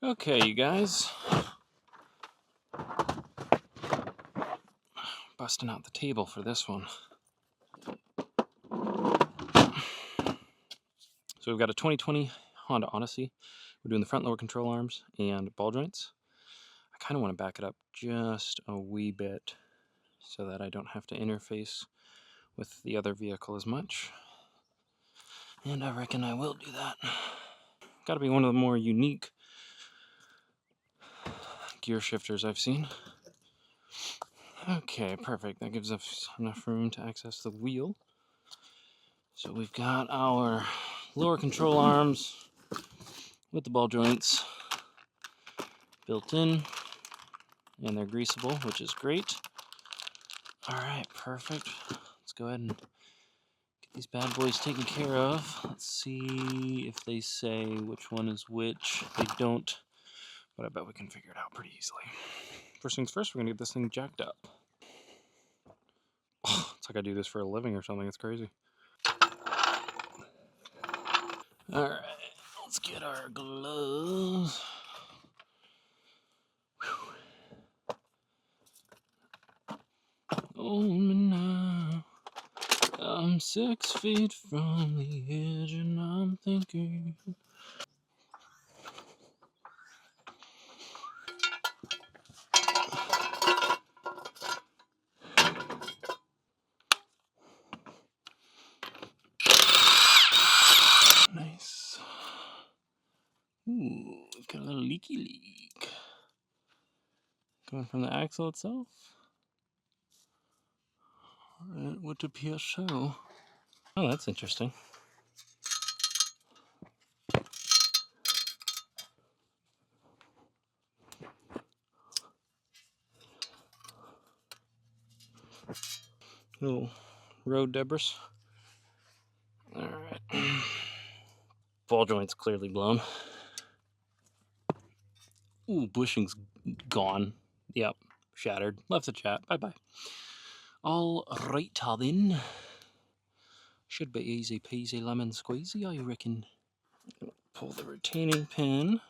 Okay, you guys. Busting out the table for this one. So we've got a 2020 Honda Odyssey. We're doing the front lower control arms and ball joints. I kind of want to back it up just a wee bit so that I don't have to interface with the other vehicle as much. And I reckon I will do that. Got to be one of the more unique gear shifters I've seen. Okay, perfect. That gives us enough room to access the wheel. So we've got our lower control arms with the ball joints built in, and they're greasable, which is great. All right, perfect. Let's go ahead and get these bad boys taken care of. Let's see if they say which one is which. They don't, but I bet we can figure it out pretty easily. First things first, we're gonna get this thing jacked up. Oh, it's like I do this for a living or something. It's crazy. All right, let's get our gloves. Oh, now I'm 6 feet from the edge and I'm thinking. Nice. Ooh, we've got a little leaky leak. Coming from the axle itself. It would appear so. Oh, that's interesting. Little road debris. Alright. Ball joint's clearly blown. Ooh, bushing's gone. Yep, shattered. Left the chat. Bye-bye. All right, then. Should be easy peasy lemon squeezy, I reckon. Pull the retaining pin.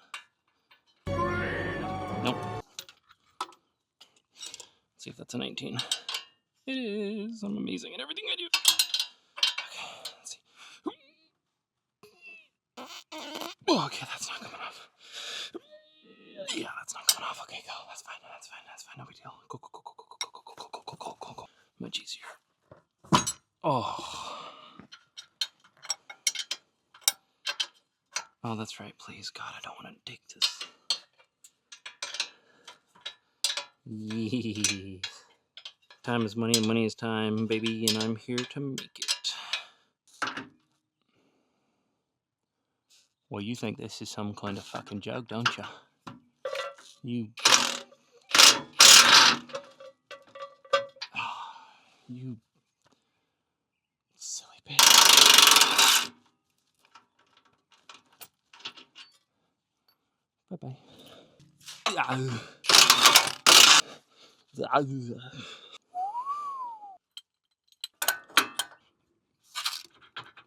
Nope. Let's see if that's a 19. It is. I'm amazing at everything I do. Okay, let's see. Oh, okay, that's not coming off. Yeah, that's not coming off. Okay, go. That's fine. That's fine. That's fine. No big deal. Go, go, go, go, go, go, go, go, go, go, go, go, go. Much easier. Oh. Oh, that's right. Please, God, I don't want to dig this. Yeah. Time is money and money is time, baby, and I'm here to make it. Well, you think this is some kind of fucking joke, don't you? You... You... silly bitch. Bye-bye.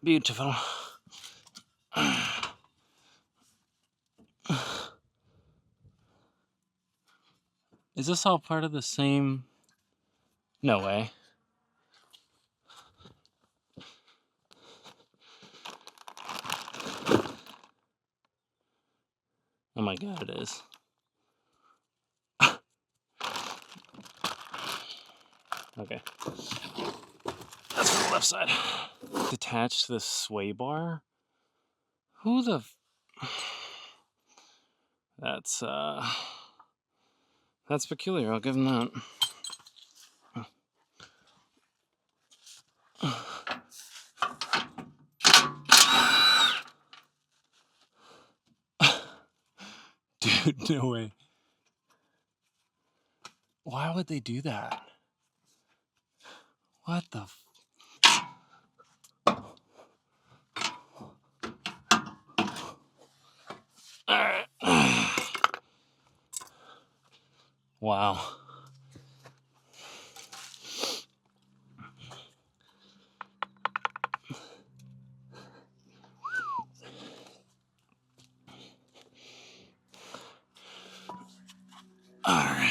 Beautiful. Is this all part of the same... No way. Oh my God, it is. Okay. That's for the left side. Detached to the sway bar? Who the... That's peculiar, I'll give him that. Dude, no way. Why would they do that? What the... Alright. Wow. All right.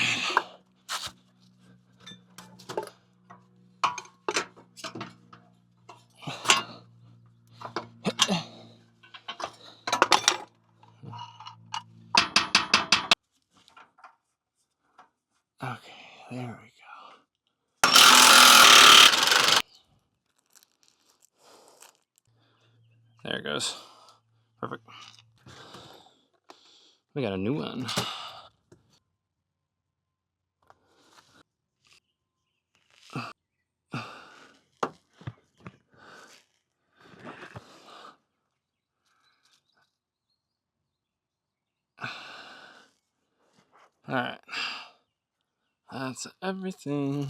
Okay, there we go. There it goes. Perfect. We got a new one. All right. That's everything.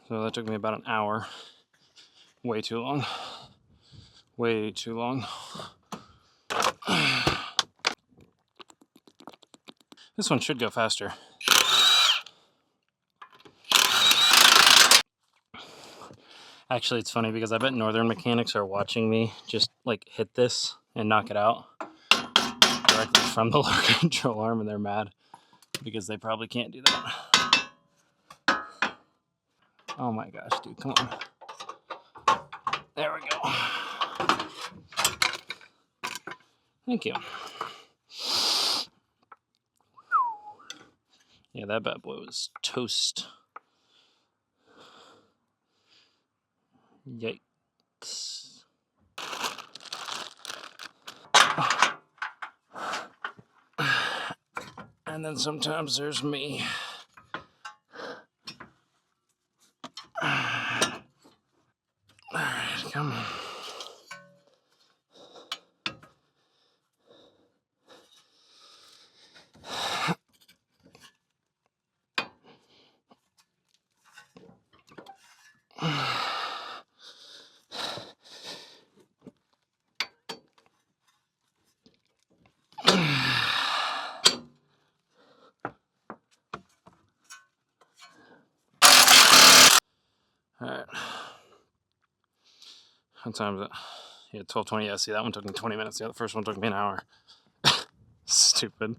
So that took me about an hour. Way too long. Way too long. This one should go faster. Actually, it's funny because I bet Northern mechanics are watching me just like hit this and knock it out directly from the lower control arm, and they're mad because they probably can't do that. Oh my gosh, dude, come on. There we go. Thank you. Yeah, that bad boy was toast. Yikes. And then sometimes there's me. Alright, come on. Alright. What time is it? Yeah, 12:20. Yeah, see, that one took me 20 minutes. The other first one took me an hour. Stupid.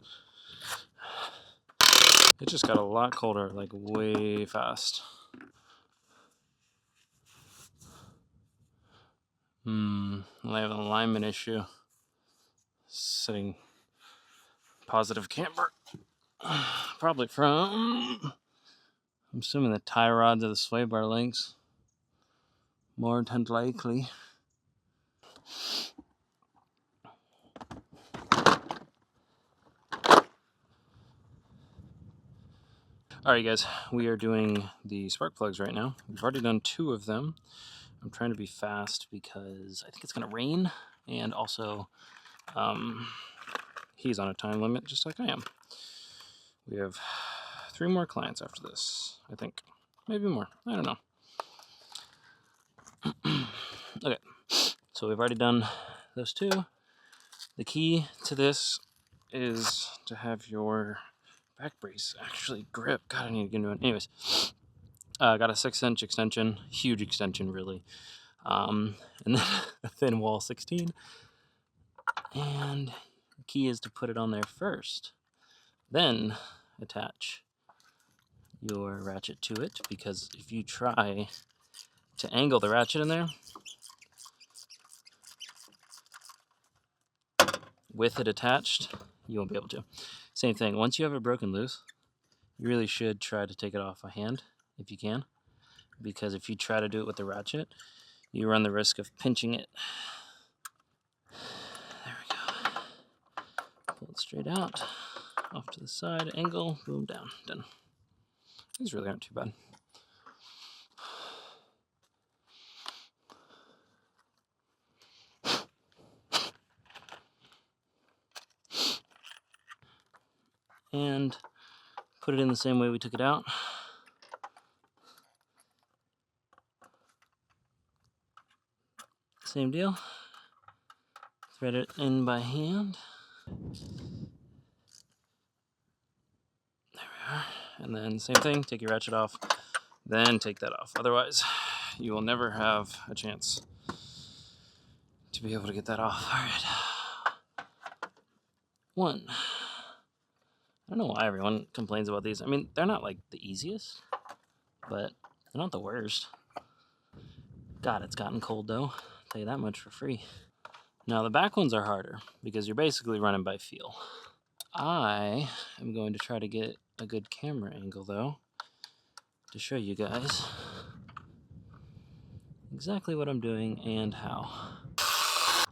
It just got a lot colder, like way fast. I have an alignment issue. Sitting positive camber. Probably from, I'm assuming the tie rods of the sway bar links. More than likely. Alright guys, we are doing the spark plugs right now. We've already done 2 of them. I'm trying to be fast because I think it's going to rain, and also he's on a time limit just like I am. We have 3 more clients after this, I think. Maybe more. I don't know. Okay, so we've already done those 2. The key to this is to have your back brace actually grip. God, I need to get into it. Anyways, got a 6-inch extension, huge extension really, and then a thin wall 16. And the key is to put it on there first, then attach your ratchet to it, because if you try to angle the ratchet in there with it attached, you won't be able to. Same thing, once you have it broken loose, you really should try to take it off a hand if you can, because if you try to do it with the ratchet, you run the risk of pinching it. There we go. Pull it straight out, off to the side, angle, boom, down, done. These really aren't too bad. and put it in the same way we took it out. Same deal. Thread it in by hand. There we are. And then same thing, take your ratchet off, then take that off. Otherwise, you will never have a chance to be able to get that off. All right. One. I don't know why everyone complains about these. I mean, they're not like the easiest, but they're not the worst. God, it's gotten cold though. I'll tell you that much for free. Now the back ones are harder because you're basically running by feel. I am going to try to get a good camera angle though to show you guys exactly what I'm doing and how.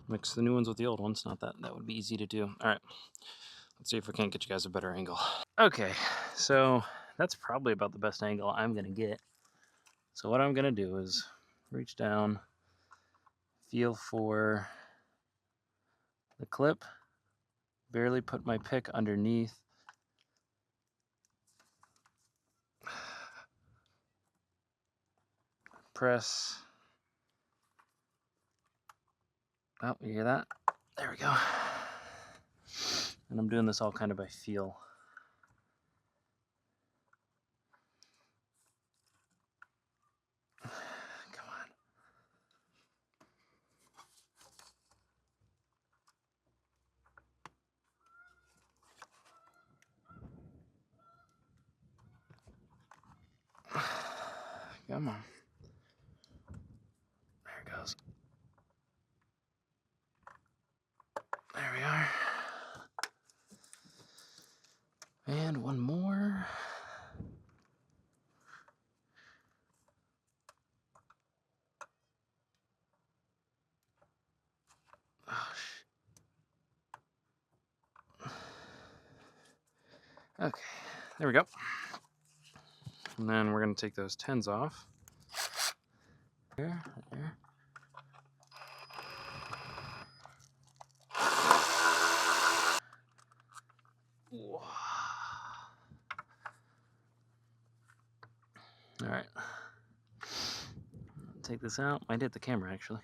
Mix the new ones with the old ones. Not that would be easy to do. All right, let's see if we can't get you guys a better angle. Okay, so that's probably about the best angle I'm gonna get. So what I'm gonna do is reach down, feel for the clip, barely put my pick underneath. Press. Oh, you hear that? There we go. And I'm doing this all kind of by feel. Come on. Come on. There it goes. There we are. And one more. Oh, okay, there we go. And then we're going to take those 10s off. There. All right. Take this out. Might hit the camera actually.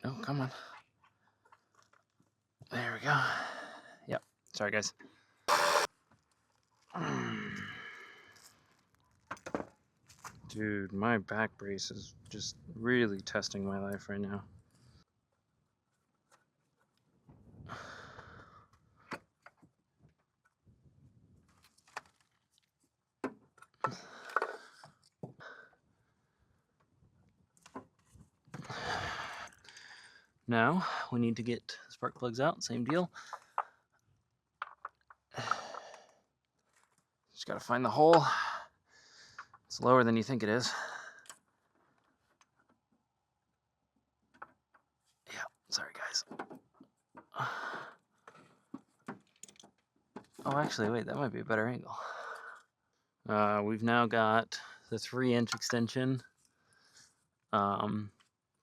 Oh, come on. There we go. Yep. Sorry, guys. Dude, my back brace is just really testing my life right now. Now, we need to get spark plugs out. Same deal. Just gotta find the hole. It's lower than you think it is. Yeah, sorry guys. Oh, actually, wait, that might be a better angle. We've now got the 3-inch extension.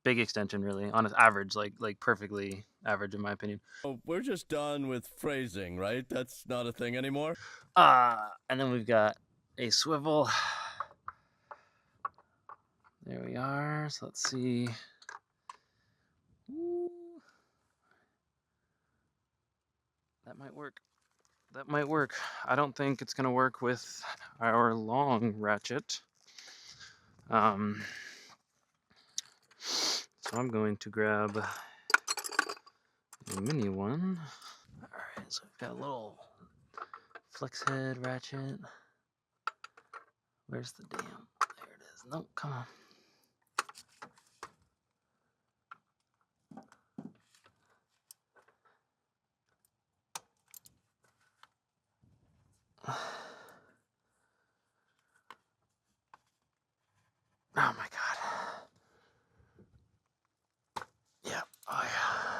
Big extension, really, on an average, like perfectly average in my opinion. Oh, we're just done with phrasing, right? That's not a thing anymore? And then we've got a swivel. There we are. So let's see. Ooh. That might work. That might work. I don't think it's gonna work with our long ratchet. So I'm going to grab a mini one. All right, so we've got a little flex head ratchet. Where's the damn? There it is. Nope, come on. Oh my god. Yeah. Oh yeah.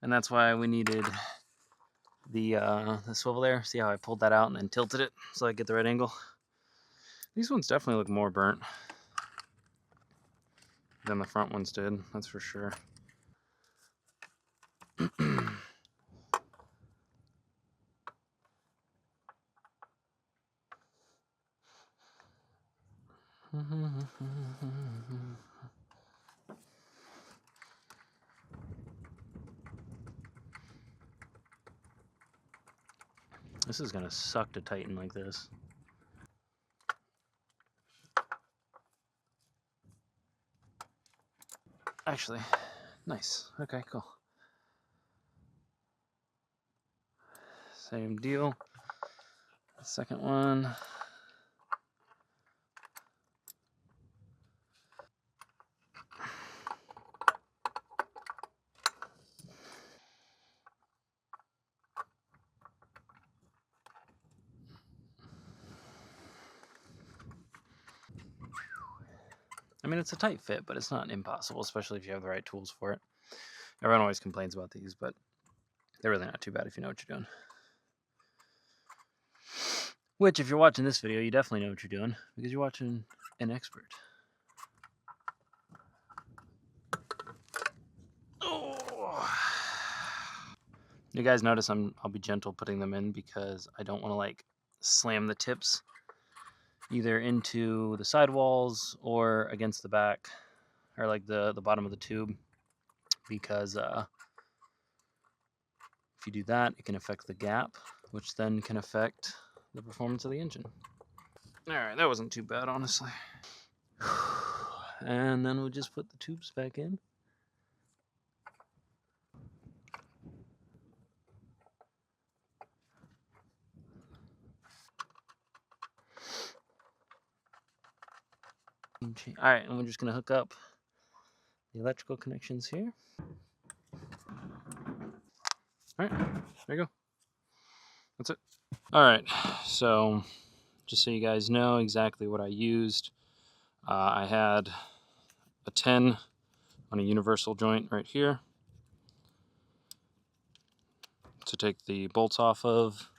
And that's why we needed the swivel there. See how I pulled that out and then tilted it so I get the right angle? These ones definitely look more burnt than the front ones did, that's for sure. This is gonna suck to tighten like this. Actually, nice. Okay, cool. Same deal. Second one. I mean, it's a tight fit, but it's not impossible, especially if you have the right tools for it. Everyone always complains about these, but they're really not too bad if you know what you're doing. Which, if you're watching this video, you definitely know what you're doing, because you're watching an expert. Oh. You guys notice I'll be gentle putting them in, because I don't want to like slam the tips either into the sidewalls or against the back, or like the bottom of the tube, because if you do that, it can affect the gap, which then can affect the performance of the engine. Alright, that wasn't too bad, honestly. And then we'll just put the tubes back in. Alright, and we're just going to hook up the electrical connections here. Alright, there you go. That's it. Alright, so just so you guys know exactly what I used, I had a 10 on a universal joint right here to take the bolts off of.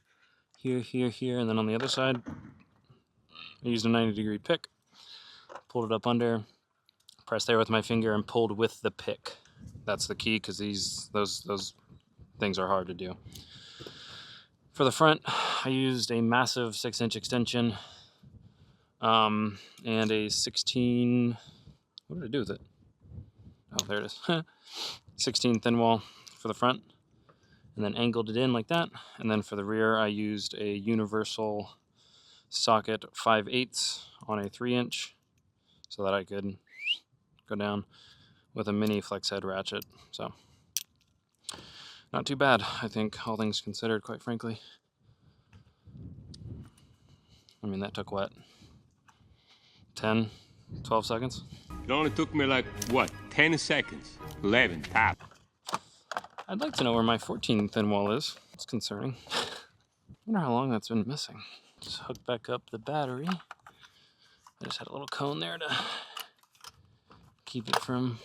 Here, here, here, and then on the other side, I used a 90-degree pick, pulled it up under, pressed there with my finger, and pulled with the pick. That's the key, because those things are hard to do. For the front, I used a massive 6-inch extension and a 16. What did I do with it? Oh, there it is. 16 thin wall for the front, and then angled it in like that. And then for the rear, I used a universal socket 5/8 on a 3-inch, so that I could go down with a mini flex head ratchet. So not too bad, I think, all things considered, quite frankly. I mean, that took what, 10, 12 seconds? It only took me like, what, 10 seconds? 11, top. I'd like to know where my 14 thin wall is. It's concerning. I wonder how long that's been missing. Just hook back up the battery. I just had a little cone there to keep it from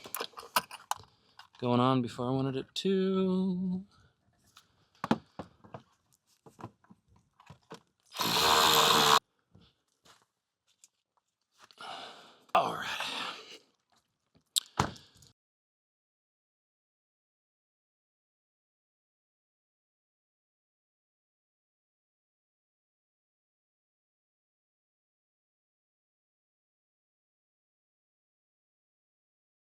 going on before I wanted it to.